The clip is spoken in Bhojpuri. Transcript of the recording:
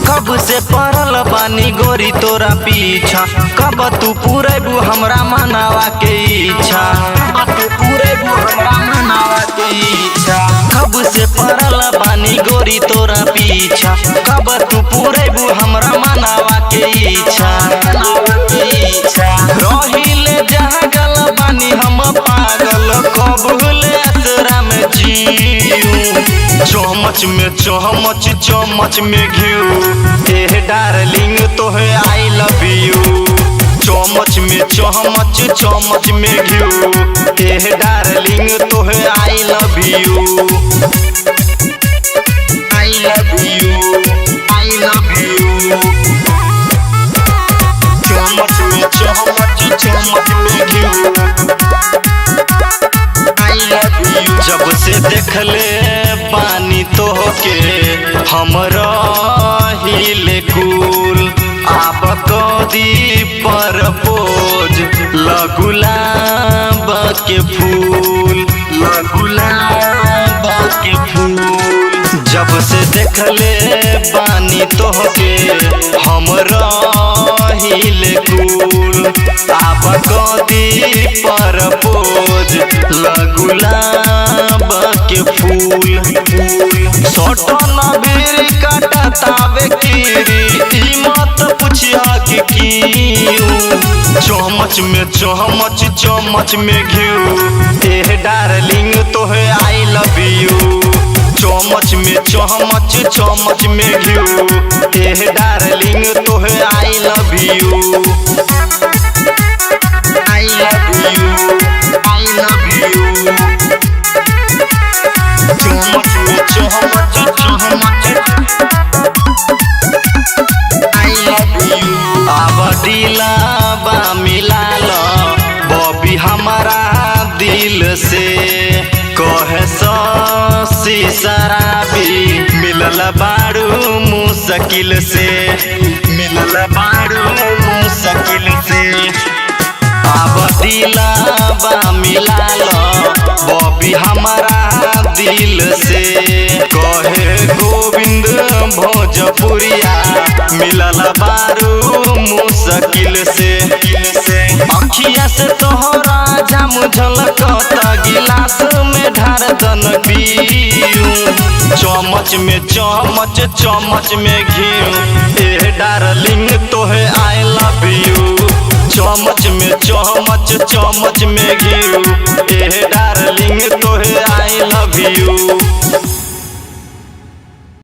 कब से पड़ल बानी गोरी तोरा पीछा, कब तू पूरेबू हमरा मनावा के इच्छा, तू पूरेबू हमरा मनावा के इच्छा। कब से पड़ल बानी गोरी तोरा पीछा, कब तू पूरेबू हमरा मनावा के इच्छा। रहिले जागल बानी हम पागल, कबूले असरा में जीऊं। चमच में चमच में घिऊ, एह डार्लिंग तोहे आई लव यू। चमच में चमच में घिऊ, एह डार्लिंग तोहे I love you. I love you, I love you. चमच में चमच में घिऊ, आई लव यू। जब से देखले पानी तोहके हमरा हिले कुल, आप कदी पर पोज गुलाब के फूल, गुलाब के फूल। जब से देखले पानी तोहके हमरा हिले कुल, आप कदी पर पोज गुलाब के फूल। सोटन बीरी कटतावे कीरी, ई मत पुछिया कि क्यों। चमच में घिऊ, एह डार्लिंग तोहे आई लव यू। चमच में चमच में घिऊ, एह डार्लिंग तोहे I love you. I love you, I love you. चमच में चमच आई लव यू। अब दिलवा मिला लो बॉबी हमारा दिल से, कहे सी शराबी मिलल बारू मुश्किल से, मिलल बारू मुश्किल से। अब दिलवा मिला लो बॉबी हमारा दिल से, कहे गोविंद भोजपुरिया मिलल बारू मुश्किल से। अखिया से तोहरा जाम झलकता, गिलास में ढार दन पीऊं। चमच में चमच में घिऊ, एह डार्लिंग तोहे आई लव यू। चमच में चमच में घिऊ,